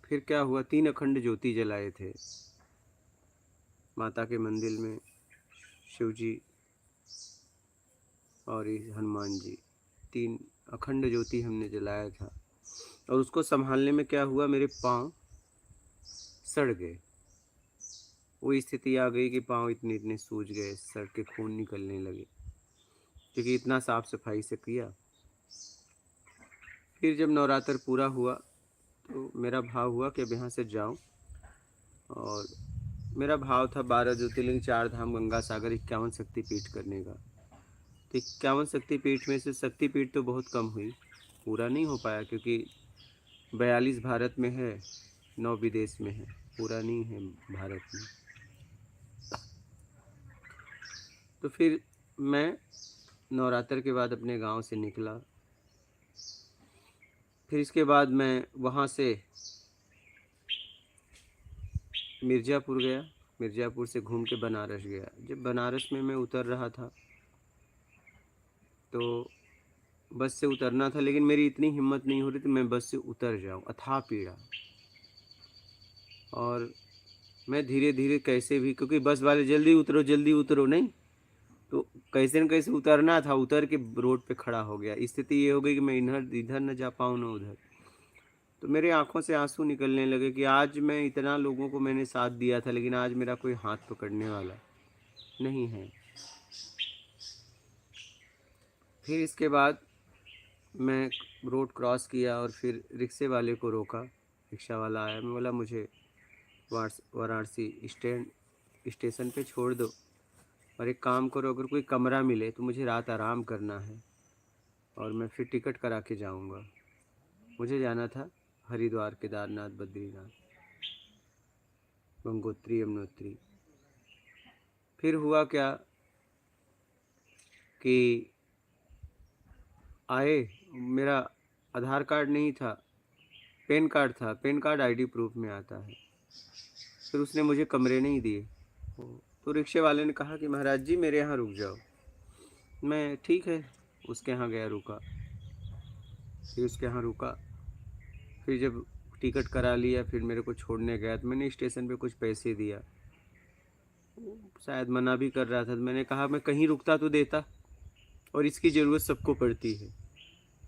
फिर क्या हुआ, 3 अखंड ज्योति जलाए थे माता के मंदिर में, शिव जी और ये हनुमान जी, 3 अखंड ज्योति हमने जलाया था। और उसको संभालने में क्या हुआ, मेरे पाँव सड़ गए। वो स्थिति आ गई कि पाँव इतने इतने सूज गए, सड़ के खून निकलने लगे, क्योंकि इतना साफ सफाई से किया। फिर जब नवरात्र पूरा हुआ तो मेरा भाव हुआ कि अब यहाँ से जाऊँ, और मेरा भाव था 12 ज्योतिर्लिंग, 4 धाम, गंगा सागर, 51 शक्तिपीठ करने का। तो 51 शक्तिपीठ में से शक्तिपीठ तो बहुत कम हुई, पूरा नहीं हो पाया, क्योंकि 42 भारत में है, 9 विदेश में है, पूरा नहीं है भारत में। तो फिर मैं नवरात्र के बाद अपने गांव से निकला। फिर इसके बाद मैं वहाँ से मिर्ज़ापुर गया, मिर्ज़ापुर से घूम के बनारस गया। जब बनारस में मैं उतर रहा था तो बस से उतरना था, लेकिन मेरी इतनी हिम्मत नहीं हो रही थी मैं बस से उतर जाऊं, अथाह पीड़ा। और मैं धीरे धीरे कैसे भी, क्योंकि बस वाले जल्दी उतरो नहीं, तो कैसे न कैसे उतरना था, उतर के रोड पे खड़ा हो गया। स्थिति ये हो गई कि मैं इधर इधर न जा पाऊँ न उधर। तो मेरे आंखों से आंसू निकलने लगे कि आज मैं इतना लोगों को मैंने साथ दिया था, लेकिन आज मेरा कोई हाथ पकड़ने वाला नहीं है। फिर इसके बाद मैं रोड क्रॉस किया और फिर रिक्शे वाले को रोका। रिक्शा वाला आया, मैं बोला मुझे वाराणसी स्टेशन पे छोड़ दो, और एक काम करो, अगर कोई कमरा मिले तो मुझे रात आराम करना है, और मैं फिर टिकट करा के जाऊंगा। मुझे जाना था हरिद्वार, केदारनाथ, बद्रीनाथ, गंगोत्री, यमुनोत्री। फिर हुआ क्या कि आए, मेरा आधार कार्ड नहीं था, पैन कार्ड था, पैन कार्ड आईडी प्रूफ में आता है। फिर उसने मुझे कमरे नहीं दिए। तो रिक्शे वाले ने कहा कि महाराज जी मेरे यहाँ रुक जाओ। मैं ठीक है, उसके यहाँ गया, रुका। फिर उसके यहाँ रुका, फिर जब टिकट करा लिया, फिर मेरे को छोड़ने गया तो मैंने स्टेशन पे कुछ पैसे दिया। शायद मना भी कर रहा था, तो मैंने कहा मैं कहीं रुकता तो देता, और इसकी ज़रूरत सबको पड़ती है।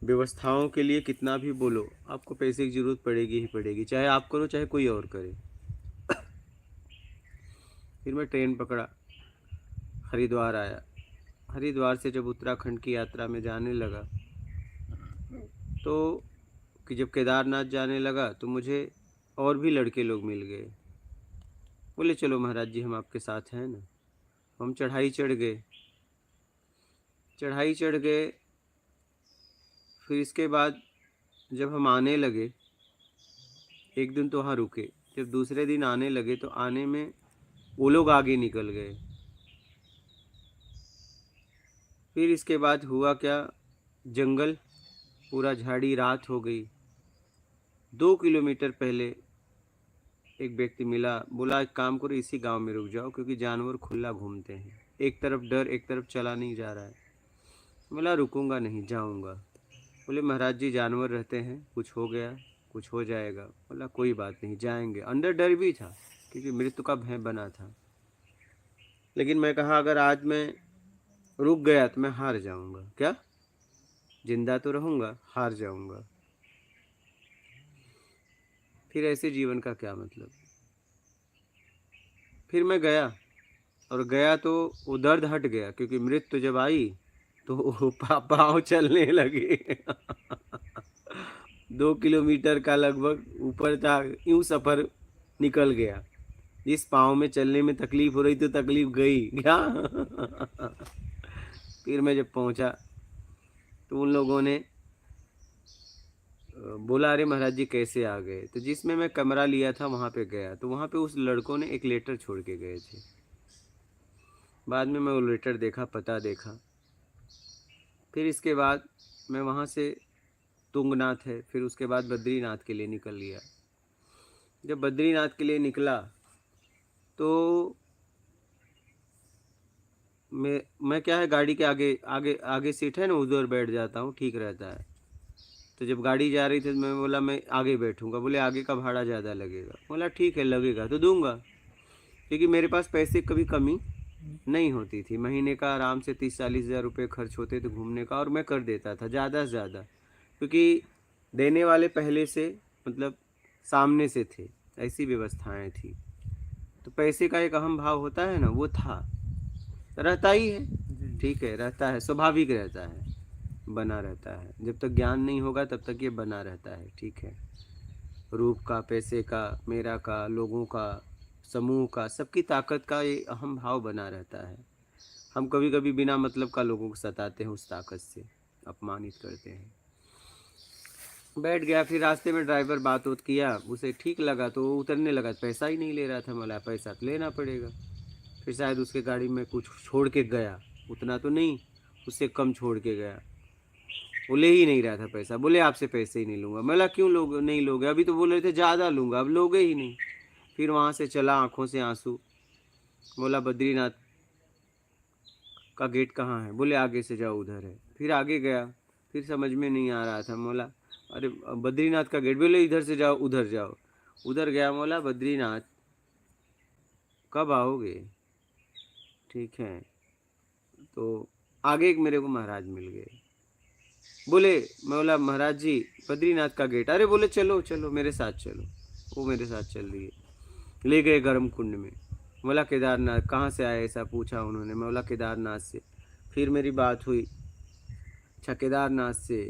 व्यवस्थाओं के लिए कितना भी बोलो, आपको पैसे की ज़रूरत पड़ेगी ही पड़ेगी, चाहे आप करो चाहे कोई और करे। फिर मैं ट्रेन पकड़ा, हरिद्वार आया। हरिद्वार से जब उत्तराखंड की यात्रा में जाने लगा, तो कि जब केदारनाथ जाने लगा तो मुझे और भी लड़के लोग मिल गए। बोले चलो महाराज जी हम आपके साथ हैं ना। हम चढ़ाई चढ़ गए, चढ़ाई चढ़ गए। फिर इसके बाद जब हम आने लगे, एक दिन तो वहाँ रुके, जब दूसरे दिन आने लगे तो आने में वो लोग आगे निकल गए। फिर इसके बाद हुआ क्या, जंगल पूरा झाड़ी, रात हो गई। 2 किलोमीटर पहले एक व्यक्ति मिला, बोला एक काम करो इसी गांव में रुक जाओ, क्योंकि जानवर खुला घूमते हैं, एक तरफ डर एक तरफ चला नहीं जा रहा है। बोला रुकूंगा नहीं, जाऊंगा। बोले महाराज जी जानवर रहते हैं, कुछ हो गया कुछ हो जाएगा। बोला कोई बात नहीं, जाएंगे। अंदर डर भी था, क्योंकि मृत्यु का भय बना था, लेकिन मैं कहा अगर आज मैं रुक गया तो मैं हार जाऊंगा। क्या, जिंदा तो रहूंगा, हार जाऊंगा। फिर ऐसे जीवन का क्या मतलब। फिर मैं गया, और गया तो वो दर्द हट गया, क्योंकि मृत्यु जब आई तो पाँव चलने लगे। 2 किलोमीटर का लगभग ऊपर था, यूं सफर निकल गया। जिस पाँव में चलने में तकलीफ हो रही तो तकलीफ गई क्या। फिर मैं जब पहुंचा तो उन लोगों ने बोला अरे महाराज जी कैसे आ गए। तो जिसमें मैं कमरा लिया था वहाँ पे गया, तो वहाँ पे उस लड़कों ने एक लेटर छोड़ के गए थे। बाद में मैं वो लेटर देखा, पता देखा। फिर इसके बाद मैं वहाँ से, तुंगनाथ है, फिर उसके बाद बद्रीनाथ के लिए निकल लिया। जब बद्रीनाथ के लिए निकला तो मैं क्या है, गाड़ी के आगे आगे आगे सीट है ना, उधर बैठ जाता हूँ, ठीक रहता है। तो जब गाड़ी जा रही थी तो मैं बोला मैं आगे बैठूंगा। बोले आगे का भाड़ा ज़्यादा लगेगा। बोला ठीक है लगेगा तो दूंगा, क्योंकि मेरे पास पैसे कभी कमी नहीं होती थी। महीने का आराम से 30-40 हज़ार रुपये खर्च होते थे घूमने का, और मैं कर देता था ज़्यादा से ज़्यादा, क्योंकि देने वाले पहले से मतलब सामने से थे, ऐसी व्यवस्थाएं थी। तो पैसे का एक अहम भाव होता है ना, वो था, रहता ही है। ठीक है, रहता है, स्वाभाविक रहता है, बना रहता है। जब तक ज्ञान नहीं होगा तब तक ये बना रहता है। ठीक है, रूप का, पैसे का, मेरा का, लोगों का, समूह का, सबकी ताकत का ये अहम भाव बना रहता है। हम कभी कभी बिना मतलब का लोगों को सताते हैं, उस ताकत से अपमानित करते हैं। बैठ गया, फिर रास्ते में ड्राइवर बात उत किया, उसे ठीक लगा तो वो उतरने लगा। पैसा ही नहीं ले रहा था। बोला पैसा तो लेना पड़ेगा। फिर शायद उसके गाड़ी में कुछ छोड़ के गया, उतना तो नहीं, उससे कम छोड़ के गया। वो ले ही नहीं रहा था पैसा। बोले आपसे पैसे ही नहीं लूँगा। मैं बोला क्यों लोग नहीं लोगे, अभी तो बोल रहे थे ज़्यादा लूँगा, अब लोगे ही नहीं। फिर वहाँ से चला, आंखों से आंसू। बोला बद्रीनाथ का गेट कहाँ है। बोले आगे से जाओ, उधर है। फिर आगे गया, फिर समझ में नहीं आ रहा था। बोला अरे बद्रीनाथ का गेट। बोले इधर से जाओ, उधर जाओ। उधर गया। बोला बद्रीनाथ कब आओगे। ठीक है, तो आगे एक मेरे को महाराज मिल गए। बोले, मैं बोला महाराज जी बद्रीनाथ का गेट। अरे बोले चलो चलो मेरे साथ चलो। वो मेरे साथ चल दिए, ले गए गर्म कुंड में। बोला केदारनाथ कहाँ से आए, ऐसा पूछा उन्होंने। मैं बोला केदारनाथ से। फिर मेरी बात हुई, अच्छा केदारनाथ से।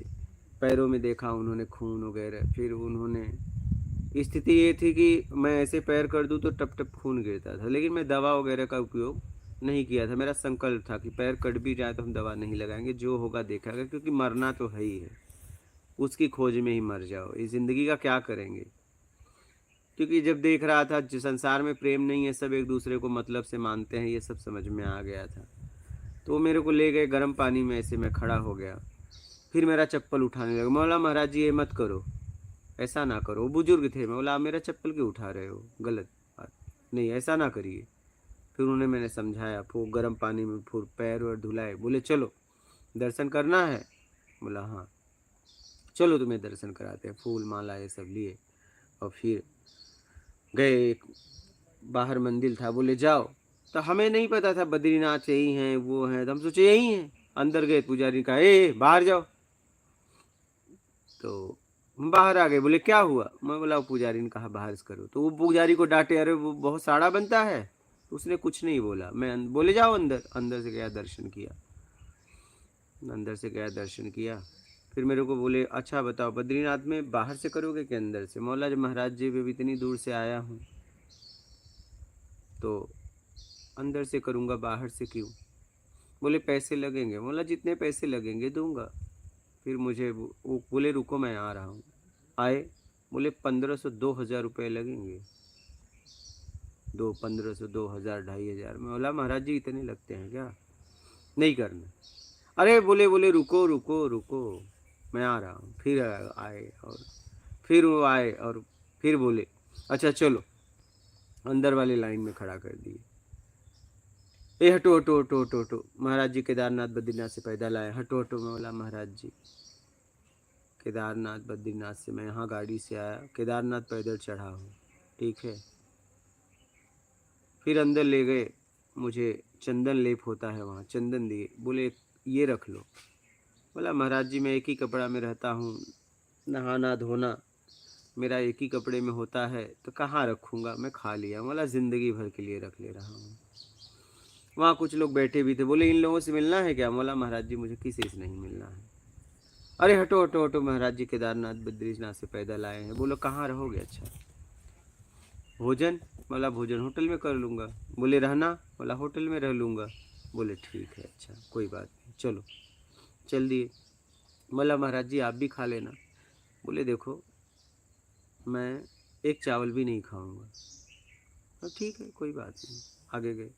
पैरों में देखा उन्होंने खून वगैरह। फिर उन्होंने, स्थिति ये थी कि मैं ऐसे पैर कर दूं तो टप टप खून गिरता था, लेकिन मैं दवा वगैरह का उपयोग नहीं किया था। मेरा संकल्प था कि पैर कट भी जाए तो हम दवा नहीं लगाएंगे, जो होगा देखा गया, क्योंकि मरना तो है ही है, उसकी खोज में ही मर जाओ, इस ज़िंदगी का क्या करेंगे। क्योंकि जब देख रहा था जो संसार में प्रेम नहीं है, सब एक दूसरे को मतलब से मानते हैं, ये सब समझ में आ गया था। तो वो मेरे को ले गए गर्म पानी में, ऐसे मैं खड़ा हो गया। फिर मेरा चप्पल उठाने लगा। मैं बोला महाराज जी ये मत करो, ऐसा ना करो। वो बुजुर्ग थे। मैं बोला आप मेरा चप्पल क्यों उठा रहे हो, गलत बात नहीं, ऐसा ना करिए। फिर उन्हें मैंने समझाया, फिर गर्म पानी में फिर पैर और धुलाए। बोले चलो दर्शन करना है। बोला हाँ चलो तुम्हें दर्शन कराते हैं। फूल माला ये सब लिए और फिर गए। एक बाहर मंदिर था, बोले जाओ। तो हमें नहीं पता था बद्रीनाथ यही हैं, वो हैं, तो हम सोचे यही हैं। अंदर गए, पुजारी कहा ए बाहर जाओ। तो हम बाहर आ गए। बोले क्या हुआ। मैं बोला पुजारी ने कहा बाहर से करो। तो वो पुजारी को डांटे, अरे वो बहुत साड़ा बनता है। तो उसने कुछ नहीं बोला। मैं बोले जाओ अंदर। अंदर से गया, दर्शन किया। अंदर से गया, दर्शन किया। फिर मेरे को बोले अच्छा बताओ बद्रीनाथ में बाहर से करोगे कि अंदर से। मैं बोला जब महाराज जी मैं इतनी दूर से आया हूँ तो अंदर से करूँगा, बाहर से क्यों। बोले पैसे लगेंगे। बोला जितने पैसे लगेंगे दूंगा। फिर मुझे वो बोले रुको मैं आ रहा हूँ। आए, बोले 1500-2000 रुपये लगेंगे। 1500, 2000, 2500। मैं बोला महाराज जी इतने लगते हैं क्या, नहीं करना। अरे बोले रुको रुको रुको मैं आ रहा हूँ। फिर आए, और फिर वो आए और फिर बोले अच्छा चलो। अंदर वाले लाइन में खड़ा कर दिए। ए हटो हटो हटो हटो हटो, महाराज जी केदारनाथ बद्रीनाथ से पैदल आए, हटो हटो। मैं बोला महाराज जी केदारनाथ बद्रीनाथ से मैं यहाँ गाड़ी से आया, केदारनाथ पैदल चढ़ा हूँ। ठीक है। फिर अंदर ले गए, मुझे चंदन लेप होता है वहाँ, चंदन दिए। बोले ये रख लो। बोला महाराज जी मैं एक ही कपड़ा में रहता हूँ, नहाना धोना मेरा एक ही कपड़े में होता है, तो कहाँ रखूँगा, मैं खा लिया। बोला ज़िंदगी भर के लिए रख ले रहा हूँ। वहाँ कुछ लोग बैठे भी थे। बोले इन लोगों से मिलना है क्या। बोला महाराज जी मुझे किसी से नहीं मिलना है। अरे हटो हटो हटो, महाराज जी केदारनाथ बद्रीनाथ से पैदल आए हैं। बोलो कहाँ रहोगे। अच्छा भोजन। बोला भोजन होटल में कर लूँगा। बोले रहना। बोला होटल में रह लूँगा। बोले ठीक है अच्छा कोई बात नहीं, चलो चल दिए। बोला महाराज जी आप भी खा लेना। बोले देखो मैं एक चावल भी नहीं खाऊंगा। ठीक है कोई बात नहीं, आगे गए।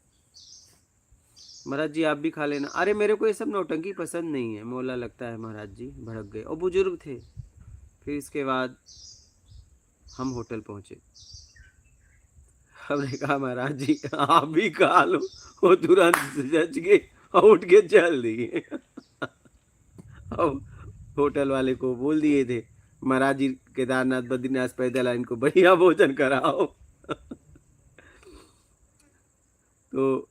महाराज जी आप भी खा लेना। अरे मेरे को ये सब नौटंकी पसंद नहीं है। मोला लगता है महाराज जी भड़क गए, और बुजुर्ग थे। फिर इसके बाद हम होटल पहुंचे। हमने कहा महाराज जी आप भी खा लो। वो तुरंत जज गए और उठ के चल दिए। अब होटल वाले को बोल दिए थे, महाराज जी केदारनाथ बद्रीनाथ पैदल आए, इनको बढ़िया भोजन कराओ। तो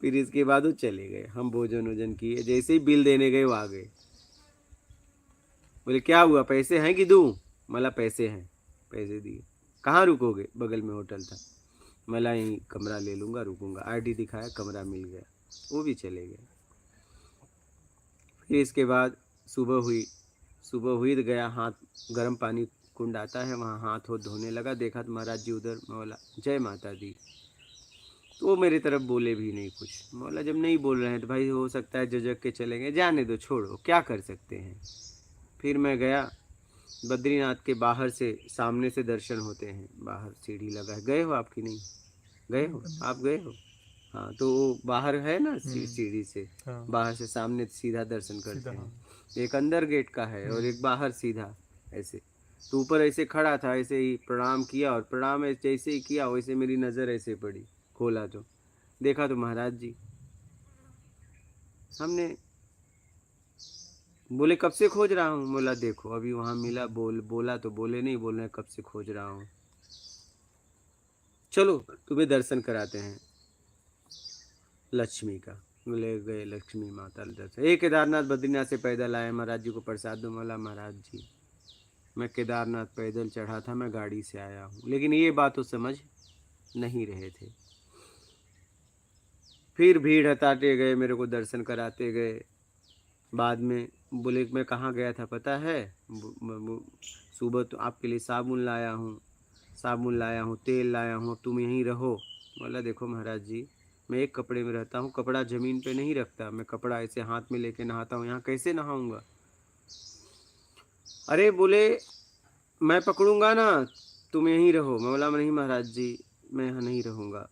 फिर इसके बाद वो चले गए, हम भोजन वोजन किए, जैसे ही बिल देने गए वो आ गए। बोले क्या हुआ, पैसे हैं कि दूं? मला पैसे हैं, पैसे दिए। कहाँ रुकोगे? बगल में होटल था। मला यहीं कमरा ले लूँगा, रुकूंगा। आईडी दिखाया, कमरा मिल गया, वो भी चले गए। फिर इसके बाद सुबह हुई, सुबह हुई तो गया, हाथ गर्म पानी कुंड आता है वहाँ, हाथ हो धोने लगा, देखा तो महाराज जी उधर। मैं बोला जय माता दी। तो वो मेरी तरफ बोले भी नहीं कुछ। मैं बोला जब नहीं बोल रहे हैं तो भाई हो सकता है झिझक के चलेंगे, जाने दो, छोड़ो, क्या कर सकते हैं। फिर मैं गया बद्रीनाथ के बाहर से, सामने से दर्शन होते हैं, बाहर सीढ़ी लगा है। गए हो आप कि नहीं? गए हो आप? गए हो? हाँ, तो वो बाहर है ना सीढ़ी से, हाँ। बाहर से सामने सीधा दर्शन करते सीधा, हैं। हाँ। एक अंदर गेट का है और एक बाहर सीधा ऐसे। तो ऊपर ऐसे खड़ा था, ऐसे ही प्रणाम किया, और प्रणाम जैसे ही किया वैसे मेरी नज़र ऐसे पड़ी, खोला तो देखा तो महाराज जी सामने। बोले कब से खोज रहा हूँ? बोला देखो अभी वहाँ मिला, बोला तो बोले नहीं, बोल रहे कब से खोज रहा हूँ, चलो तुम्हें दर्शन कराते हैं लक्ष्मी का। ले गए लक्ष्मी माता दर्शन। एक केदारनाथ बद्रीनाथ से पैदल आए, महाराज जी को प्रसाद दो। बोला महाराज जी मैं केदारनाथ पैदल चढ़ा था, मैं गाड़ी से आया हूँ, लेकिन ये बात तो समझ नहीं रहे थे। फिर भीड़ हटाते गए, मेरे को दर्शन कराते गए। बाद में बोले मैं कहाँ गया था पता है? सुबह तो आपके लिए साबुन लाया हूँ, साबुन लाया हूँ, तेल लाया हूँ, तुम यहीं रहो। बोला देखो महाराज जी मैं एक कपड़े में रहता हूँ, कपड़ा ज़मीन पे नहीं रखता, मैं कपड़ा ऐसे हाथ में लेके नहाता हूँ, यहाँ कैसे नहाऊंगा? अरे बोले मैं पकड़ूंगा ना, तुम यहीं रहो। मैं बोला नहीं महाराज जी मैं यहाँ नहीं रहूँगा,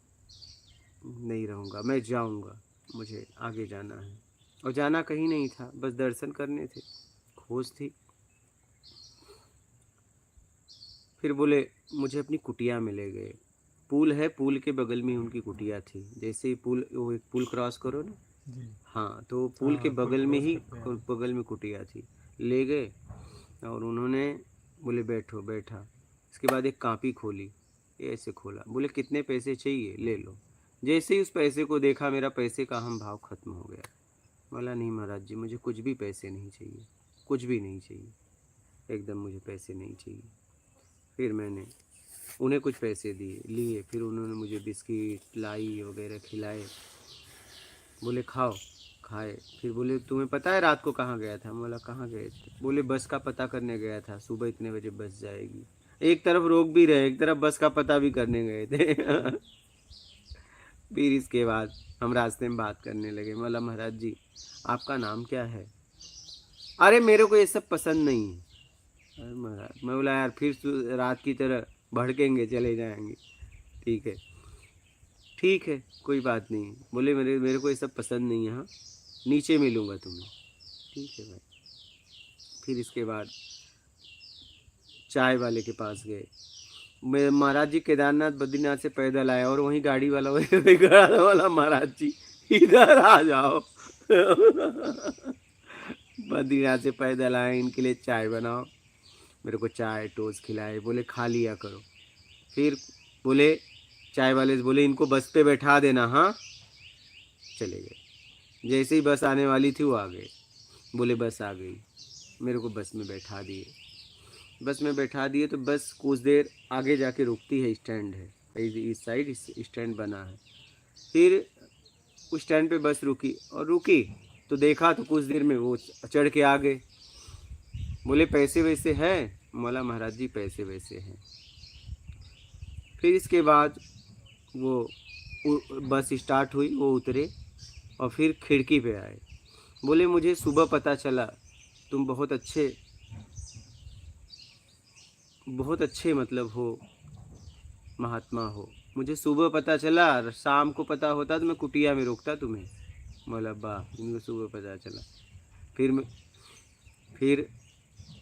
नहीं रहूँगा, मैं जाऊँगा, मुझे आगे जाना है। और जाना कहीं नहीं था, बस दर्शन करने थे, खोज थी। फिर बोले मुझे अपनी कुटिया में ले गए। पुल है, पुल के बगल में उनकी कुटिया थी। जैसे ही पुल, वो एक पुल क्रॉस करो ना, जी। हाँ, तो पुल के हाँ, पुल बगल में क्रॉस ही, करते हैं। बगल में कुटिया थी। ले गए और उन्होंने बोले बैठो, बैठा। इसके बाद एक कापी खोली, ये ऐसे खोला, बोले कितने पैसे चाहिए ले लो। जैसे ही उस पैसे को देखा, मेरा पैसे का हम भाव खत्म हो गया। बोला नहीं महाराज जी मुझे कुछ भी पैसे नहीं चाहिए, कुछ भी नहीं चाहिए, एकदम मुझे पैसे नहीं चाहिए। फिर मैंने उन्हें कुछ पैसे दिए, लिए। फिर उन्होंने मुझे बिस्किट लाई वगैरह खिलाए, बोले खाओ, खाए। फिर बोले तुम्हें पता है रात को कहाँ गया था? बोला कहाँ गए थे? बोले बस का पता करने गया था, सुबह इतने बजे बस जाएगी। एक तरफ रोक भी रहे, एक तरफ बस का पता भी करने गए थे। फिर इसके बाद हम रास्ते में बात करने लगे। बोला महाराज जी आपका नाम क्या है? अरे मेरे को ये सब पसंद नहीं है। अरे महाराज, मैं बोला यार फिर रात की तरह भड़केंगे, चले जाएंगे। ठीक है, ठीक है, कोई बात नहीं। बोले मेरे मेरे को ये सब पसंद नहीं है, हाँ नीचे मिलूँगा तुम्हें। ठीक है भाई। फिर इसके बाद चाय वाले के पास गए। मैं महाराज जी केदारनाथ बद्रीनाथ से पैदल आया, और वहीं गाड़ी वाला वही वही खड़ा वाला, महाराज जी इधर आ जाओ। बद्रीनाथ से पैदल आए, इनके लिए चाय बनाओ। मेरे को चाय टोस्ट खिलाए, बोले खा लिया करो। फिर बोले चाय वाले से बोले इनको बस पे बैठा देना, हाँ। चले गए। जैसे ही बस आने वाली थी वो आ गए। बोले बस आ गई, मेरे को बस में बैठा दिए। बस में बैठा दिए तो बस कुछ देर आगे जाके रुकती है, स्टैंड है इस साइड, स्टैंड बना है। फिर उस स्टैंड पे बस रुकी, और रुकी तो देखा तो कुछ देर में वो चढ़ के आ गए। बोले पैसे वैसे हैं? बोला महाराज जी पैसे वैसे हैं। फिर इसके बाद वो बस स्टार्ट हुई, वो उतरे और फिर खिड़की पे आए। बोले मुझे सुबह पता चला तुम बहुत अच्छे मतलब हो, महात्मा हो। मुझे सुबह पता चला, शाम को पता होता तो मैं कुटिया में रोकता तुम्हें। बोला वाह, इनको सुबह पता चला। फिर फिर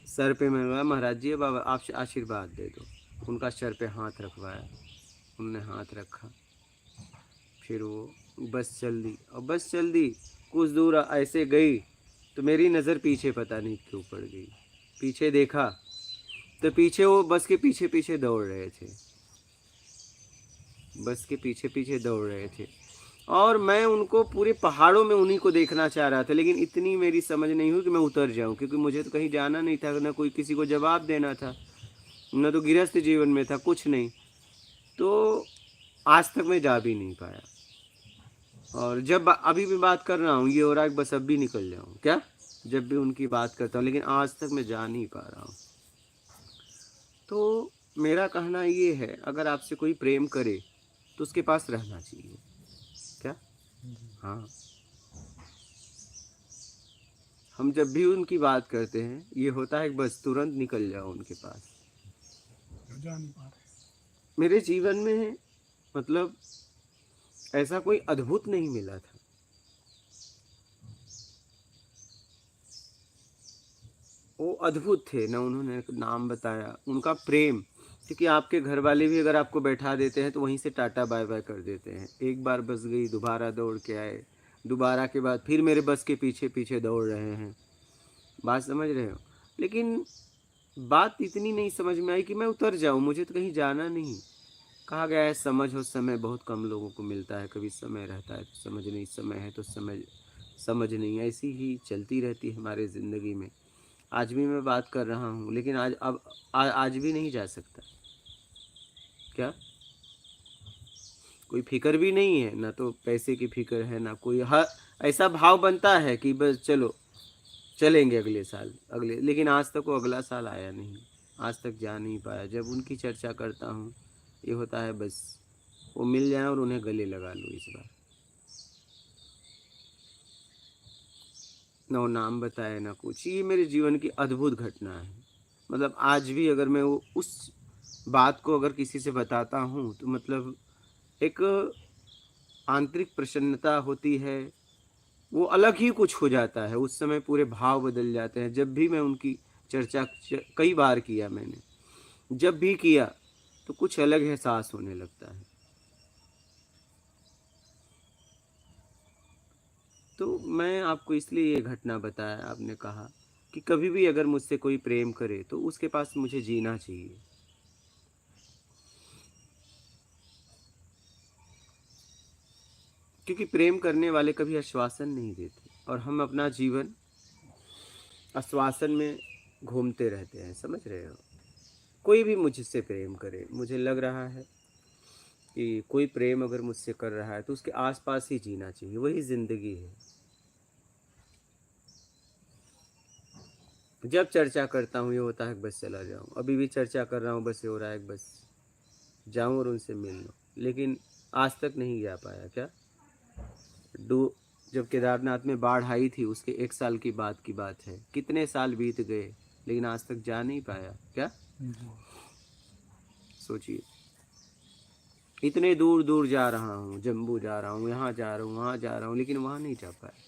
सर पे मैं बोला महाराज जी बाबा आप आशीर्वाद दे दो। उनका सर पे हाथ रखवाया, उन्होंने हाथ रखा। फिर वो बस चल दी, और बस चल दी, कुछ दूर ऐसे गई तो मेरी नज़र पीछे पता नहीं क्यों पड़ गई। पीछे देखा तो पीछे वो बस के पीछे पीछे दौड़ रहे थे, बस के पीछे पीछे दौड़ रहे थे। और मैं उनको पूरे पहाड़ों में उन्हीं को देखना चाह रहा था, लेकिन इतनी मेरी समझ नहीं हुई कि मैं उतर जाऊं, क्योंकि मुझे तो कहीं जाना नहीं था, ना कोई किसी को जवाब देना था, न तो गृहस्थ जीवन में था, कुछ नहीं। तो आज तक मैं जा भी नहीं पाया। और जब अभी भी बात कर रहा हूँ ये हो रहा है कि बस अब भी निकल जाऊँ क्या, जब भी उनकी बात करता हूँ, लेकिन आज तक मैं जा नहीं पा रहा हूँ। तो मेरा कहना ये है, अगर आपसे कोई प्रेम करे तो उसके पास रहना चाहिए क्या। हाँ, हम जब भी उनकी बात करते हैं ये होता है कि बस तुरंत निकल जाओ उनके पास। जा नहीं पा रहे। मेरे जीवन में मतलब ऐसा कोई अद्भुत नहीं मिला था। वो अद्भुत थे ना, उन्होंने नाम बताया, उनका प्रेम, क्योंकि आपके घर वाले भी अगर आपको बैठा देते हैं तो वहीं से टाटा बाय बाय कर देते हैं। एक बार बस गई, दोबारा दौड़ के आए, दोबारा के बाद फिर मेरे बस के पीछे पीछे दौड़ रहे हैं। बात समझ रहे हो। लेकिन बात इतनी नहीं समझ में आई कि मैं उतर जाऊं, मुझे तो कहीं जाना नहीं। कहा गया है समझ हो समय बहुत कम लोगों को मिलता है, कभी समय रहता है तो समझ नहीं, समय है तो समझ नहीं, ऐसी ही चलती रहती है हमारे ज़िंदगी में। आज भी मैं बात कर रहा हूँ, लेकिन आज भी नहीं जा सकता क्या। कोई फिक्र भी नहीं है, ना तो पैसे की फिक्र है, ना कोई हर ऐसा भाव बनता है कि बस चलो चलेंगे अगले साल अगले, लेकिन आज तक वो अगला साल आया नहीं, आज तक जा नहीं पाया। जब उनकी चर्चा करता हूँ ये होता है बस वो मिल जाए और उन्हें गले लगा लूँ इस बार। ना वो नाम बताए ना कुछ, ये मेरे जीवन की अद्भुत घटना है। मतलब आज भी अगर मैं वो उस बात को अगर किसी से बताता हूँ तो मतलब एक आंतरिक प्रसन्नता होती है, वो अलग ही कुछ हो जाता है उस समय, पूरे भाव बदल जाते हैं। जब भी मैं उनकी चर्चा कई बार किया मैंने, जब भी किया तो कुछ अलग एहसास होने लगता है। तो मैं आपको इसलिए ये घटना बताया, आपने कहा कि कभी भी अगर मुझसे कोई प्रेम करे तो उसके पास मुझे जीना चाहिए। क्योंकि प्रेम करने वाले कभी आश्वासन नहीं देते और हम अपना जीवन आश्वासन में घूमते रहते हैं, समझ रहे हो। कोई भी मुझसे प्रेम करे, मुझे लग रहा है कि कोई प्रेम अगर मुझसे कर रहा है तो उसके आसपास ही जीना चाहिए, वही ज़िंदगी है। जब चर्चा करता हूँ ये होता है कि बस चला जाऊँ, अभी भी चर्चा कर रहा हूँ बस ये हो रहा है कि बस जाऊँ और उनसे मिल लूँ, लेकिन आज तक नहीं जा पाया क्या। डू जब केदारनाथ में बाढ़ आई थी उसके 1 साल की बात है, कितने साल बीत गए लेकिन आज तक जा नहीं पाया क्या। सोचिए, इतने दूर दूर जा रहा हूँ, जम्मू जा रहा हूँ, यहाँ जा रहा हूँ, वहाँ जा रहा हूँ, लेकिन वहाँ नहीं जा पाया।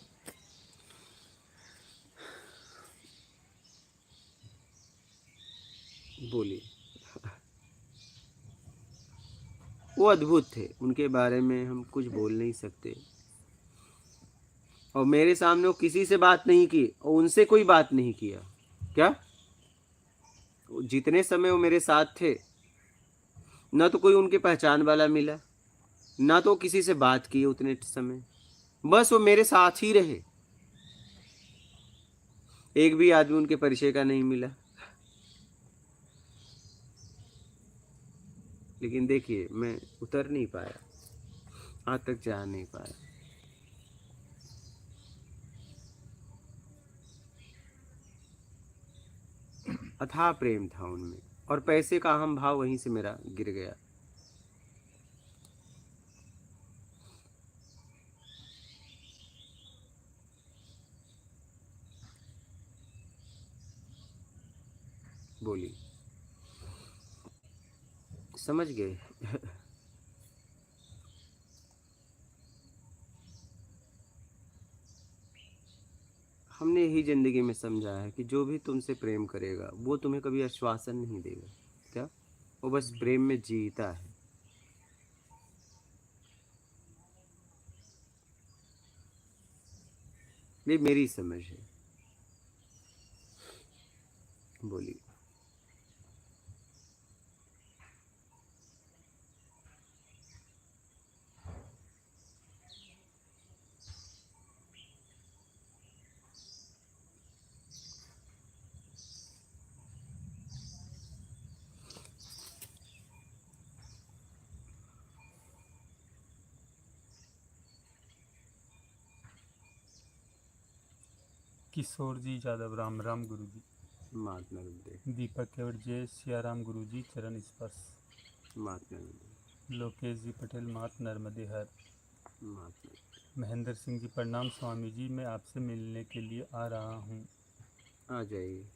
बोलिए। वो अद्भुत थे, उनके बारे में हम कुछ बोल नहीं सकते। और मेरे सामने वो किसी से बात नहीं की और उनसे कोई बात नहीं किया क्या। जितने समय वो मेरे साथ थे ना तो कोई उनके पहचान वाला मिला, ना तो किसी से बात की उतने समय, बस वो मेरे साथ ही रहे। एक भी आदमी उनके परिचय का नहीं मिला। लेकिन देखिए मैं उतर नहीं पाया, आज तक जा नहीं पाया। अथाह प्रेम था उनमें और पैसे का अहम भाव वहीं से मेरा गिर गया। बोली, समझ गए। हमने यही जिंदगी में समझा है कि जो भी तुमसे प्रेम करेगा वो तुम्हें कभी आश्वासन नहीं देगा क्या, वो बस प्रेम में जीता है। ये मेरी समझ है। बोलिए। किशोर जी यादव राम राम गुरु जी। मात नर्मदे। दीपक केवट जय सियाराम गुरु जी चरण स्पर्श। मात नर्मदे। लोकेश जी पटेल मात नर्मदे हर। मात नर्मदे। महेंद्र सिंह जी प्रणाम स्वामी जी, मैं आपसे मिलने के लिए आ रहा हूँ। आ जाइए।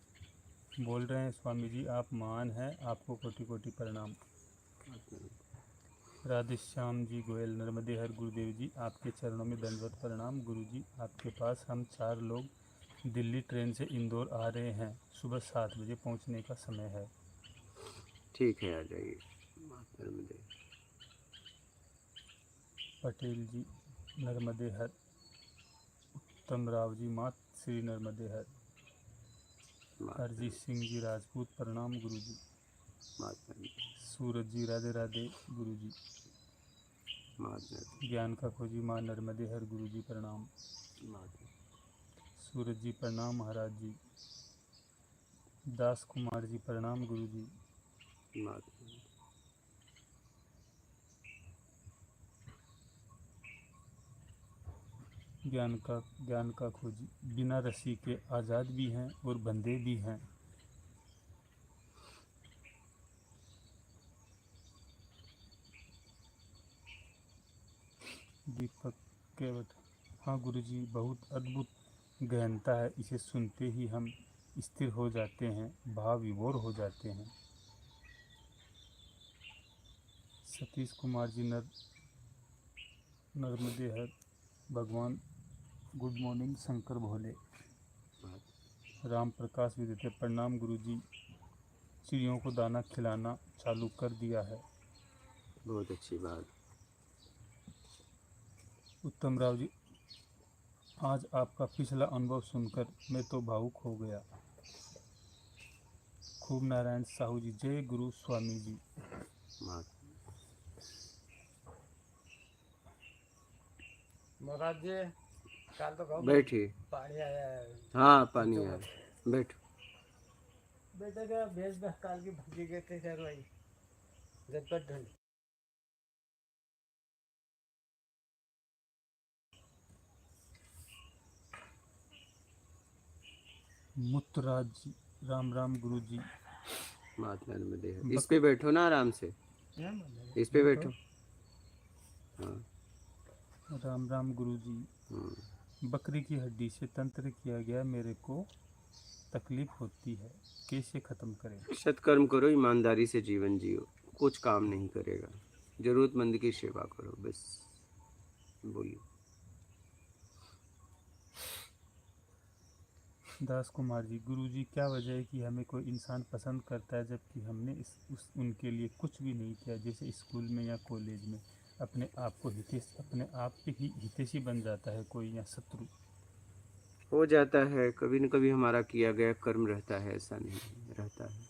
बोल रहे हैं स्वामी जी आप महान हैं, आपको कोटि कोटि प्रणाम। मात नर्मदे। राधे श्याम जी गोयल नर्मदे हर गुरुदेव जी, आपके चरणों में दंडवत प्रणाम। गुरु जी आपके पास हम 4 लोग दिल्ली ट्रेन से इंदौर आ रहे हैं, सुबह 7 बजे पहुंचने का समय है। ठीक है, आ जाइए। मात नर्मदे। पटेल जी नर्मदे हर। उत्तम राव जी मात श्री नर्मदे हर। मात हरजीत नर्मदे। सिंह जी राजपूत प्रणाम गुरु जी। मात नर्मदे। सूरज जी राधे राधे गुरु जी। मात नर्मदे। ज्ञान का खोजी माँ नर्मदे हर गुरु जी प्रणाम। मात सूरज जी प्रणाम महाराज जी। दास कुमार जी प्रणाम गुरु जी। मात नर्मदे। ज्ञान का खोजी बिना रस्सी के आज़ाद भी हैं और बंदे भी हैं। दीपक केवट हाँ गुरु जी, बहुत अद्भुत गहनता है, इसे सुनते ही हम स्थिर हो जाते हैं, भाव विभोर हो जाते हैं। सतीश कुमार जी नर्मदे हर। भगवान गुड मॉर्निंग शंकर भोले। राम प्रकाश विद्युत प्रणाम गुरु जी, चिड़ियों को दाना खिलाना चालू कर दिया है। बहुत अच्छी बात। उत्तम राव जी आज आपका पिछला अनुभव सुनकर मैं तो भावुक हो गया। खूब नारायण साहू जी जय गुरु स्वामी जी। मात महाराज जी कल तो गाँव बैठिए। पानी आया है। हाँ, पानी आ रहा। बैठो। बेटा क्या भेज दे, काल की भगी गए थे सर भाई झटपट ढूंढ। मुत्तराज जी राम राम गुरु जी। मात नर्मदे हर। इस पे बैठो ना आराम से, इस पे बैठो। हाँ। राम राम गुरु जी। हम्म। बकरी की हड्डी से तंत्र किया गया, मेरे को तकलीफ होती है, कैसे ख़त्म करें। सत्कर्म करो, ईमानदारी से जीवन जियो, कुछ काम नहीं करेगा। जरूरतमंद की सेवा करो बस। बोलिए। दास कुमार जी गुरु जी क्या वजह है कि हमें कोई इंसान पसंद करता है जबकि हमने उनके लिए कुछ भी नहीं किया, जैसे स्कूल में या कॉलेज में अपने आप ही हितैषी बन जाता है कोई या शत्रु। हो जाता है, कभी न कभी हमारा किया गया कर्म रहता है, ऐसा नहीं रहता है।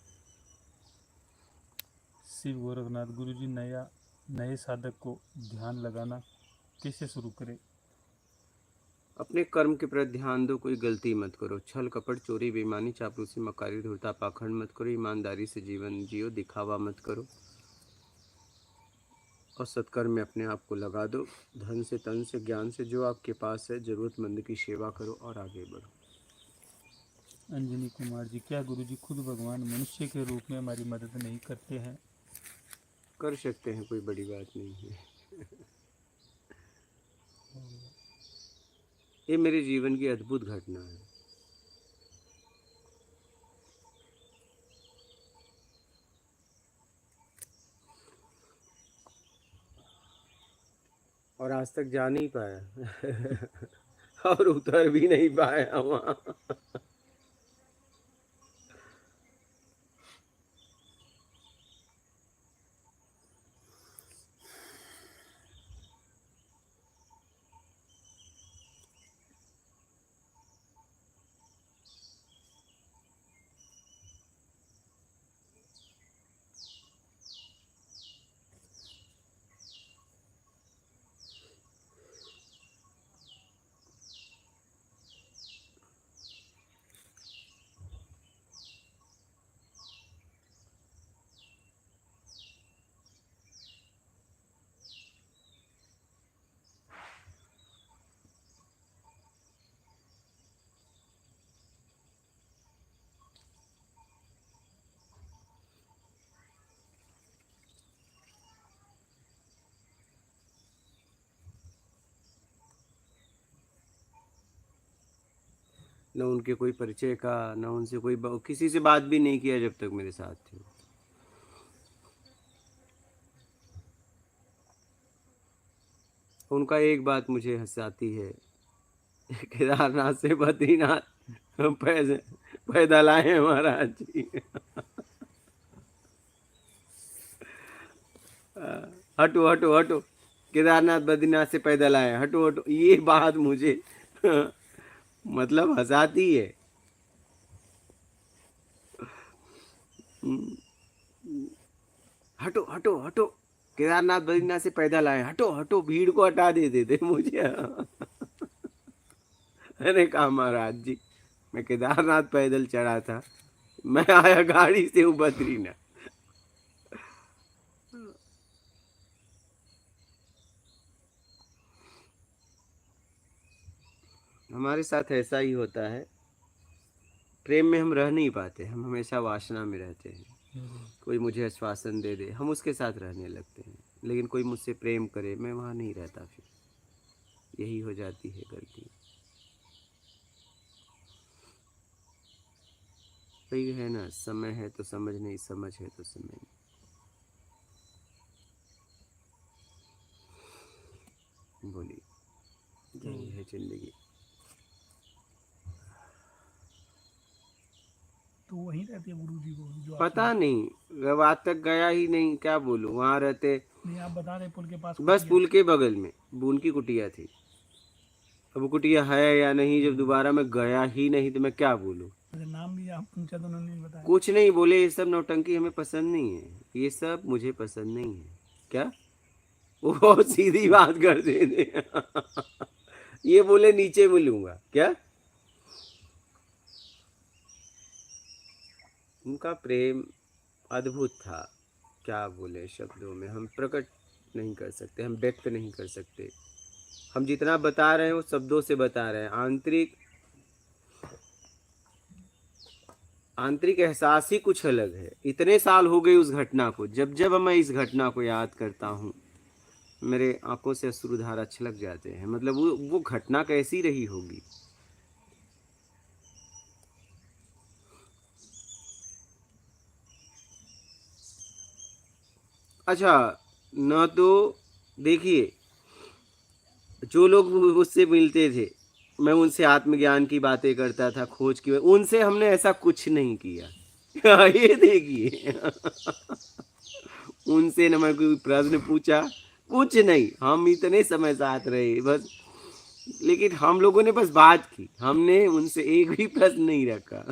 शिव गोरखनाथ गुरु जी नए साधक को ध्यान लगाना कैसे शुरू करें। अपने कर्म के प्रति ध्यान दो, कोई गलती मत करो, छल कपट चोरी बेईमानी चापलूसी मकारी धूर्ता पाखंड मत करो, ईमानदारी से जीवन जियो, दिखावा मत करो और सत्कर्म में अपने आप को लगा दो। धन से तन से ज्ञान से जो आपके पास है, जरूरतमंद की सेवा करो और आगे बढ़ो। अंजनी कुमार जी क्या गुरु जी खुद भगवान मनुष्य के रूप में हमारी मदद नहीं करते हैं। कर सकते हैं, कोई बड़ी बात नहीं है। ये मेरे जीवन की अद्भुत घटना है। और आज तक जा नहीं पाया और उतर भी नहीं पाया वहां। न उनके कोई परिचय का, न उनसे कोई किसी से बात भी नहीं किया जब तक मेरे साथ थे। उनका एक बात मुझे हंसाती है, केदारनाथ से बद्रीनाथ हम पैदल आए हैं महाराज जी। हटो हटो हटो, केदारनाथ बद्रीनाथ से पैदल आए, हटो हटो, ये बात मुझे मतलब हंसाती है। हटो हटो हटो, केदारनाथ बद्रीनाथ से पैदल आए, हटो हटो, भीड़ को हटा देते थे मुझे। मैंने कहा महाराज जी, मैं केदारनाथ पैदल चढ़ा था, मैं आया गाड़ी से हूँ बद्रीनाथ। हमारे साथ ऐसा ही होता है, प्रेम में हम रह नहीं पाते, हम हमेशा वासना में रहते हैं। कोई मुझे आश्वासन दे दे, हम उसके साथ रहने लगते हैं, लेकिन कोई मुझसे प्रेम करे, मैं वहाँ नहीं रहता। फिर यही हो जाती है गलती। वही है ना, समय है तो समझ नहीं, समझ है तो समय नहीं। बोलिए, यही है जिंदगी। तो वहीं रहते हैं गुरु जी वो जो पता नहीं, जब आज तक गया ही नहीं, क्या बोलूं। वहाँ रहते, नहीं आप बता रहे पुल के पास बस कुटिया। पुल के बगल में उनकी कुटिया थी। अब वो कुटिया है या नहीं, जब दोबारा मैं गया ही नहीं तो मैं क्या बोलूं। अगर नाम भी आप पूछा तो उन्होंने नहीं बताया। कुछ नहीं बोले, ये सब नौटंकी हमें पसंद नहीं है, ये सब मुझे पसंद नहीं है। क्या, वो बहुत सीधी बात करते थे। ये बोले नीचे मिलूंगा क्या। उनका प्रेम अद्भुत था, क्या बोले शब्दों में, हम प्रकट नहीं कर सकते, हम व्यक्त नहीं कर सकते। हम जितना बता रहे हैं वो शब्दों से बता रहे हैं। आंतरिक एहसास ही कुछ अलग है। इतने साल हो गए उस घटना को, जब जब मैं इस घटना को याद करता हूँ मेरे आंखों से अश्रुधारा छलक जाते हैं। मतलब वो घटना कैसी रही होगी। अच्छा, न तो देखिए, जो लोग मुझसे मिलते थे, मैं उनसे आत्मज्ञान की बातें करता था, खोज की, उनसे हमने ऐसा कुछ नहीं किया। ये देखिए, उनसे न मैं कोई प्रश्न पूछा, कुछ नहीं। हम इतने समय साथ रहे बस, लेकिन हम लोगों ने बस बात की, हमने उनसे एक भी प्रश्न नहीं रखा।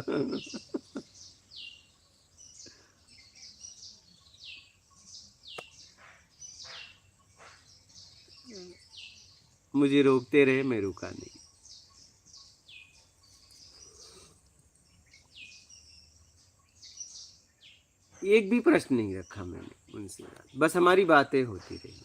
मुझे रोकते रहे, मैं रुका नहीं। एक भी प्रश्न नहीं रखा मैंने उनसे, बस हमारी बातें होती रही।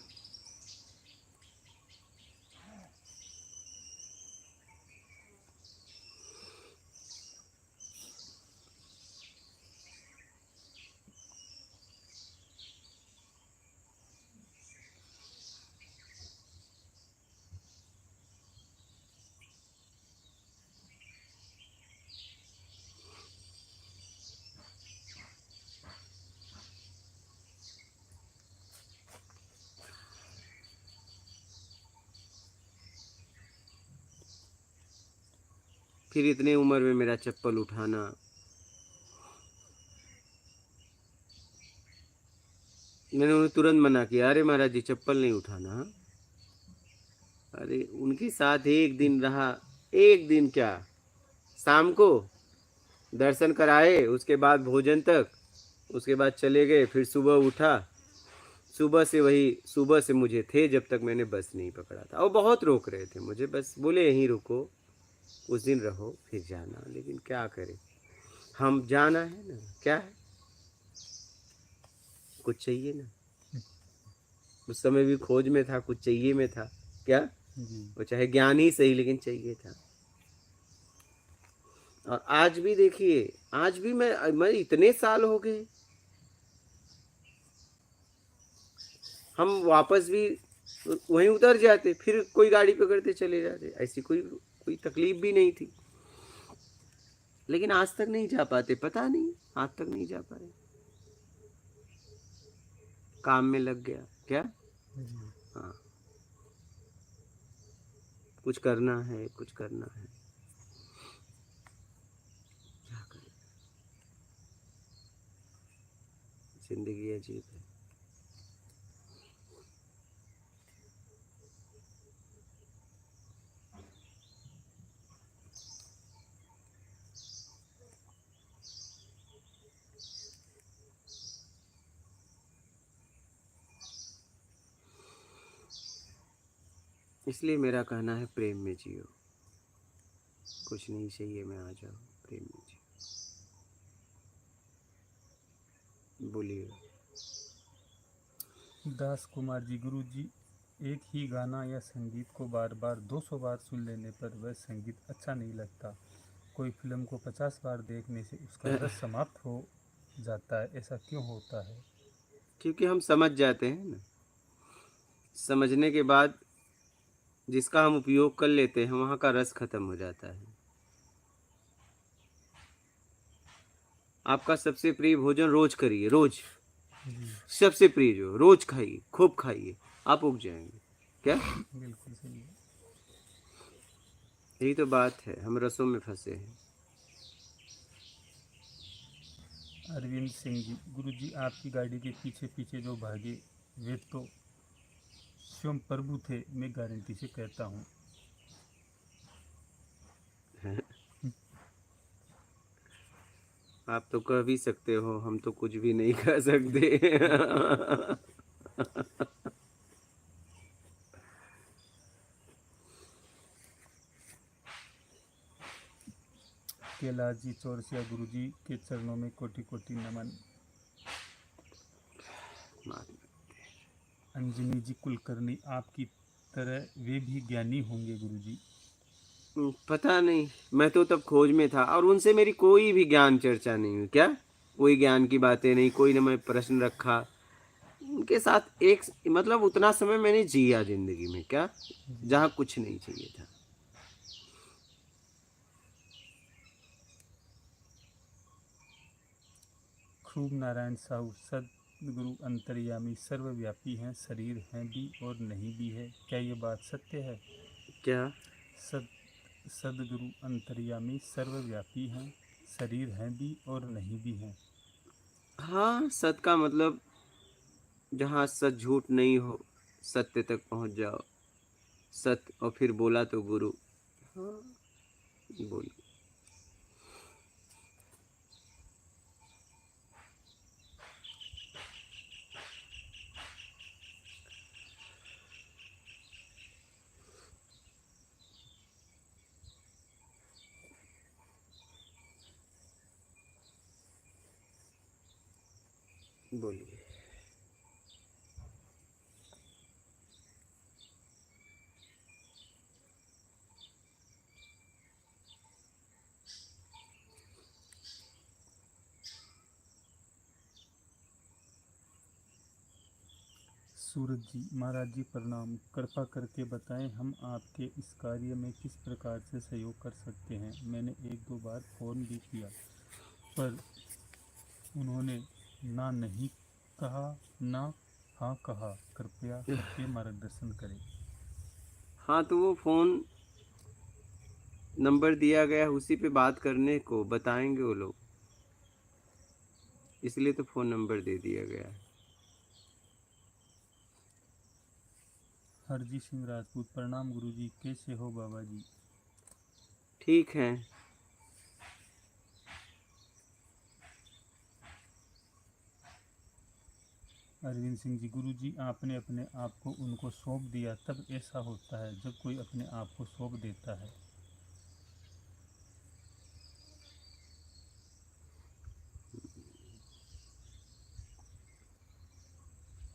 फिर इतने उम्र में मेरा चप्पल उठाना, मैंने उन्हें तुरंत मना किया, अरे महाराज जी चप्पल नहीं उठाना। हाँ? अरे उनके साथ एक दिन रहा, एक दिन क्या, शाम को दर्शन कराए, उसके बाद भोजन तक, उसके बाद चले गए। फिर सुबह उठा, सुबह से मुझे थे जब तक मैंने बस नहीं पकड़ा था। और बहुत रोक रहे थे मुझे, बस बोले यहीं रुको, उस दिन रहो फिर जाना। लेकिन क्या करें, हम जाना है ना, क्या है, कुछ चाहिए ना। उस समय भी खोज में था, कुछ चाहिए में था, क्या, वो चाहे ज्ञान ही सही, लेकिन चाहिए था। और आज भी देखिए, आज भी मैं इतने साल हो गए, हम वापस भी वहीं उतर जाते, फिर कोई गाड़ी पकड़ते चले जाते, ऐसी कोई तकलीफ भी नहीं थी। लेकिन आज तक नहीं जा पाते, पता नहीं आज तक नहीं जा पाए, काम में लग गया क्या। जी। हाँ, कुछ करना है, कुछ करना है, क्या करें, जिंदगी अजीब है। इसलिए मेरा कहना है प्रेम में जियो, कुछ नहीं चाहिए में आ जाओ, प्रेम में जियो। बोलिए। दास कुमार जी, गुरु जी, एक ही गाना या संगीत को बार बार 200 बार सुन लेने पर वह संगीत अच्छा नहीं लगता। कोई फिल्म को 50 बार देखने से उसका रस समाप्त हो जाता है, ऐसा क्यों होता है? क्योंकि हम समझ जाते हैं ना, समझने के बाद जिसका हम उपयोग कर लेते हैं वहाँ का रस खत्म हो जाता है। आपका सबसे प्रिय भोजन रोज करिए, रोज जी। सबसे प्रिय जो रोज खाइए, खूब खाइए, आप उग जाएंगे। क्या, बिल्कुल सही है। यही तो बात है, हम रसों में फंसे हैं। अरविंद सिंह जी, गुरु जी, आपकी गाड़ी के पीछे पीछे जो भागे वे तो स्वयं प्रभु थे, मैं गारंटी से कहता हूँ। आप तो कह भी सकते हो, हम तो कुछ भी नहीं कह सकते। कैलाश जी चौरसिया, गुरु जी के चरणों में कोटि कोटि नमन। अंजनी जी कुलकर्णी, आपकी तरह वे भी ज्ञानी होंगे गुरु जी। पता नहीं, मैं तो तब खोज में था और उनसे मेरी कोई भी ज्ञान चर्चा नहीं हुई। क्या, कोई ज्ञान की बातें नहीं, कोई ना मैं प्रश्न रखा उनके साथ। एक मतलब उतना समय मैंने जिया जिंदगी में, क्या, जी। जहाँ कुछ नहीं चाहिए था। खूब नारायण साहू, सदगुरु अंतर्यामी सर्वव्यापी हैं, शरीर हैं भी और नहीं भी है, क्या ये बात सत्य है? क्या, सद सदगुरु अंतर्यामी सर्वव्यापी हैं, शरीर हैं भी और नहीं भी हैं। हाँ, सत का मतलब जहाँ सच झूठ नहीं हो, सत्य तक पहुँच जाओ। सत्य और फिर बोला तो गुरु। हाँ, बोलिए। बोलिए। सूरज जी, महाराज जी प्रणाम, कृपा करके बताएं हम आपके इस कार्य में किस प्रकार से सहयोग कर सकते हैं। मैंने एक दो बार फ़ोन भी किया पर उन्होंने ना नहीं कहा ना हाँ कहा, कृपया करके मार्गदर्शन करें। हाँ, तो वो फ़ोन नंबर दिया गया है, उसी पे बात करने को बताएंगे वो लोग, इसलिए तो फ़ोन नंबर दे दिया गया है। हरजी सिंह राजपूत, प्रणाम गुरु जी, कैसे हो बाबा जी? ठीक है। अरविंद सिंह जी, गुरु जी आपने अपने आप को उनको सौंप दिया, तब ऐसा होता है जब कोई अपने आप को सौंप देता है।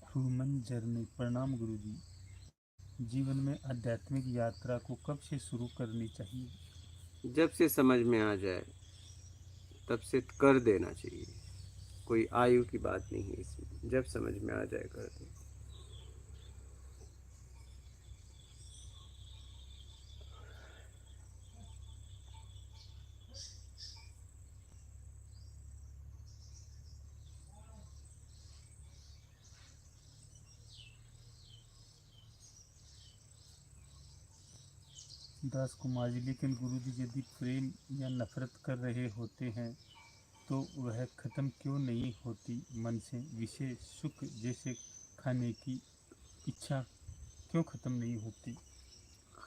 ह्यूमन जर्नी, प्रणाम गुरु जी, जीवन में आध्यात्मिक यात्रा को कब से शुरू करनी चाहिए? जब से समझ में आ जाए तब से कर देना चाहिए, कोई आयु की बात नहीं है इसमें, जब समझ में आ जाए कर दो। दास कुमार जी, लेकिन गुरुजी यदि प्रेम या नफरत कर रहे होते हैं तो वह खत्म क्यों नहीं होती मन से? विषय सुख जैसे खाने की इच्छा क्यों खत्म नहीं होती?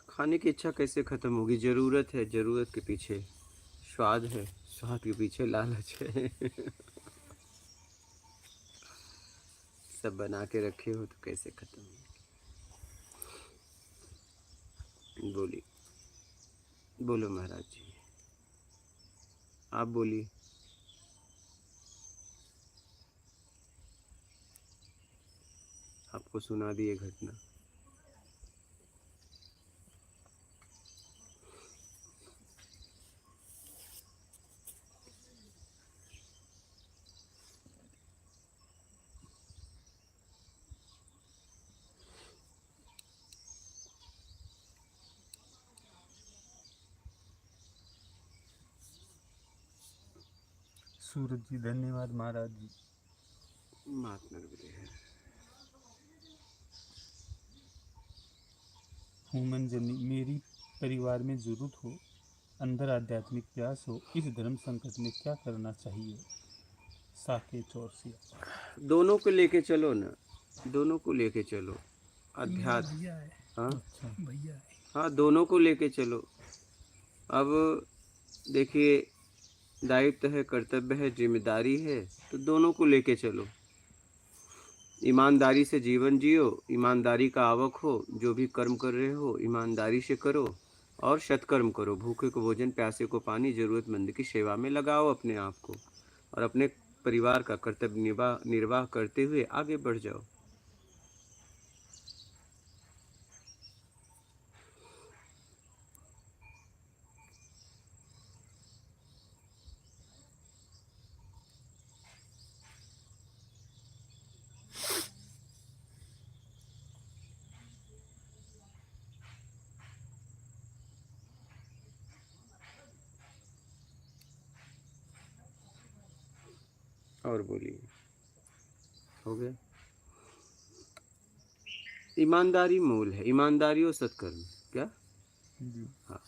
खाने की इच्छा कैसे खत्म होगी? जरूरत है, जरूरत के पीछे स्वाद है, स्वाद के पीछे लालच है। सब बना के रखे हो तो कैसे खत्म होगी? बोलिए, बोलो महाराज जी, आप बोलिए। आपको सुना दी ये घटना। सूरज जी धन्यवाद महाराज जी। महात्मा है। हुमन जनी, मेरी परिवार में जरूरत हो, अंदर आध्यात्मिक प्यास हो, इस धर्म संकट में क्या करना चाहिए? साके चौरसिया। दोनों को लेके चलो ना, दोनों को लेके चलो। मेरा अध्यात्म, भैया है, हाँ अच्छा, भैया है। हाँ, दोनों को लेके चलो। अब देखिए, दायित्व है, कर्तव्य है, जिम्मेदारी है, तो दोनों को लेके चलो। ईमानदारी से जीवन जियो, ईमानदारी का आवक हो, जो भी कर्म कर रहे हो ईमानदारी से करो और सत्कर्म करो। भूखे को भोजन, प्यासे को पानी, जरूरतमंद की सेवा में लगाओ अपने आप को और अपने परिवार का कर्तव्य निर्वाह करते हुए आगे बढ़ जाओ। और बोलिए, हो गया? ईमानदारी मूल है, ईमानदारी और सत्कर्म। क्या? जी। हाँ।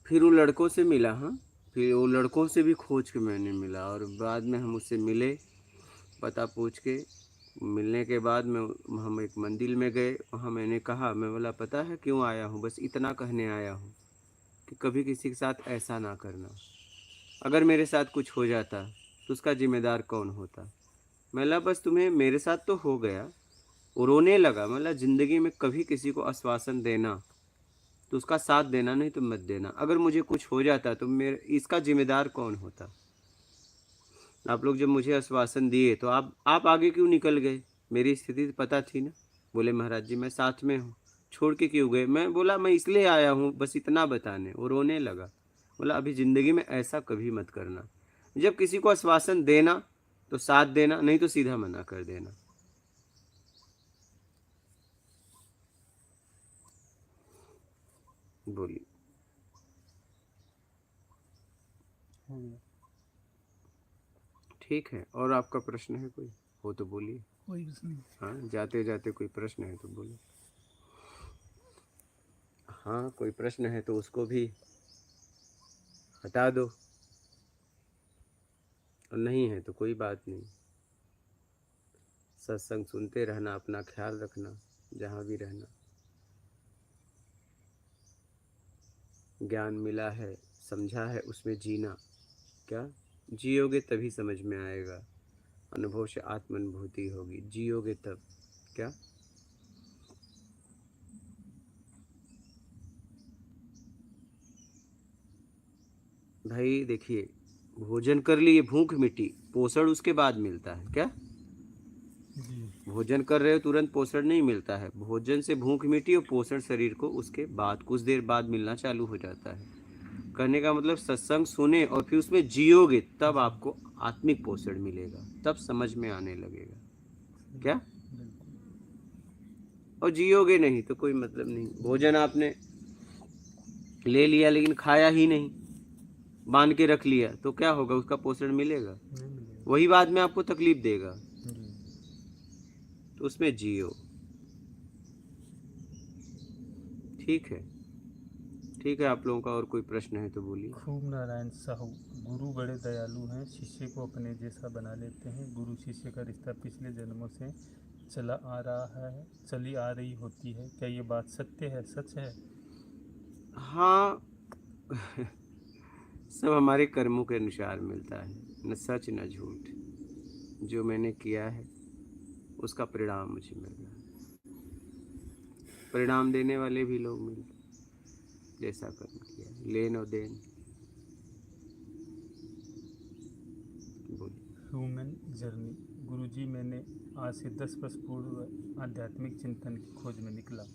फिर वो लड़कों से मिला, हाँ, फिर वो लड़कों से भी खोज के मैंने मिला और बाद में हम उससे मिले, पता पूछ के। मिलने के बाद में हम एक मंदिर में गए, वहाँ मैंने कहा, मैं बोला पता है क्यों आया हूँ? बस इतना कहने आया हूँ कि कभी किसी के साथ ऐसा ना करना। अगर मेरे साथ कुछ हो जाता तो उसका जिम्मेदार कौन होता? मैं बोला बस तुम्हें मेरे साथ तो हो गया। वो रोने लगा। मैं बोला ज़िंदगी में कभी किसी को आश्वासन देना तो उसका साथ देना, नहीं तो मत देना। अगर मुझे कुछ हो जाता तो मेरे इसका जिम्मेदार कौन होता? आप लोग जब मुझे आश्वासन दिए तो आप आगे क्यों निकल गए? मेरी स्थिति पता थी ना। बोले महाराज जी मैं साथ में हूँ, छोड़ के क्यों गए? मैं बोला मैं इसलिए आया हूँ बस इतना बताने। वो रोने लगा। बोला अभी ज़िंदगी में ऐसा कभी मत करना। जब किसी को आश्वासन देना तो साथ देना, नहीं तो सीधा मना कर देना। बोलिए। हो गया। ठीक है, और आपका प्रश्न है कोई हो तो बोलिए। कोई प्रश्न नहीं। हाँ, जाते जाते कोई प्रश्न है तो बोलो। हाँ, कोई प्रश्न है तो उसको भी हटा दो, और नहीं है तो कोई बात नहीं। सत्संग सुनते रहना, अपना ख्याल रखना जहाँ भी रहना। ज्ञान मिला है, समझा है, उसमें जीना। क्या? जियोगे तभी समझ में आएगा। अनुभव से आत्मानुभूति होगी, जियोगे तब। क्या? भाई देखिए, भोजन कर लिए, भूख मिटी, पोषण उसके बाद मिलता है। क्या? जी। भोजन कर रहे हो तुरंत पोषण नहीं मिलता है। भोजन से भूख मिटी और पोषण शरीर को उसके बाद कुछ देर बाद मिलना चालू हो जाता है। कहने का मतलब सत्संग सुने और फिर उसमें जियोगे तब आपको आत्मिक पोषण मिलेगा, तब समझ में आने लगेगा क्या। बिल्कुल। और जियोगे नहीं तो कोई मतलब नहीं। भोजन आपने ले लिया लेकिन खाया ही नहीं, बांध के रख लिया, तो क्या होगा, उसका पोषण मिलेगा, नहीं मिलेगा। वही बाद में आपको तकलीफ देगा। जी। तो उसमें जियो। ठीक है, ठीक है। आप लोगों का और कोई प्रश्न है तो बोलिए। खूब नारायण साहू, गुरु बड़े दयालु हैं, शिष्य को अपने जैसा बना लेते हैं। गुरु शिष्य का रिश्ता पिछले जन्मों से चली आ रही होती है। क्या ये बात सत्य है, सच है? हाँ सब हमारे कर्मों के अनुसार मिलता है, न सच न झूठ। जो मैंने किया है उसका परिणाम मुझे मिल रहा है, परिणाम देने वाले भी लोग मिल रहे, जैसा कर्म किया, लेन और देन। बोलिए। Human journey. गुरुजी, मैंने आज से 10 वर्ष पूर्व आध्यात्मिक चिंतन की खोज में निकला।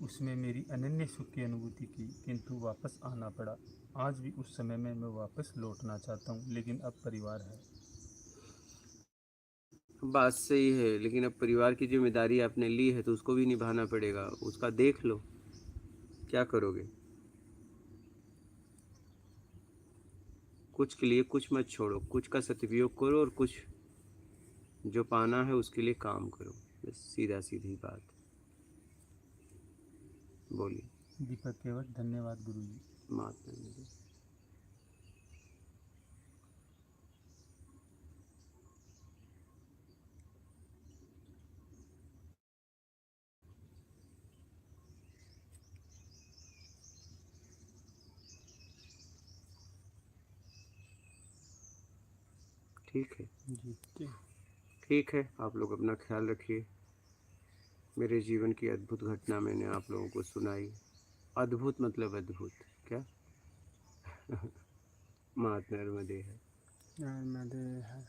उसमें मेरी अनन्य सुख की अनुभूति की, किंतु वापस आना पड़ा। आज भी उस समय में मैं वापस लौटना चाहता हूँ, लेकिन अब परिवार है। बात सही है, लेकिन अब परिवार की जिम्मेदारी आपने ली है तो उसको भी निभाना पड़ेगा। उसका देख लो क्या करोगे। कुछ के लिए कुछ मत छोड़ो, कुछ का सदुपयोग करो और कुछ जो पाना है उसके लिए काम करो। बस सीधा सीधी बात। बोलिए। दीपक केवट, धन्यवाद गुरुजी। महात्मा जी। ठीक है, जी। ठीक है। आप लोग अपना ख्याल रखिए। मेरे जीवन की अद्भुत घटना मैंने आप लोगों को सुनाई। अद्भुत मतलब अद्भुत क्या मात नर्मदे है। नर्मदे है।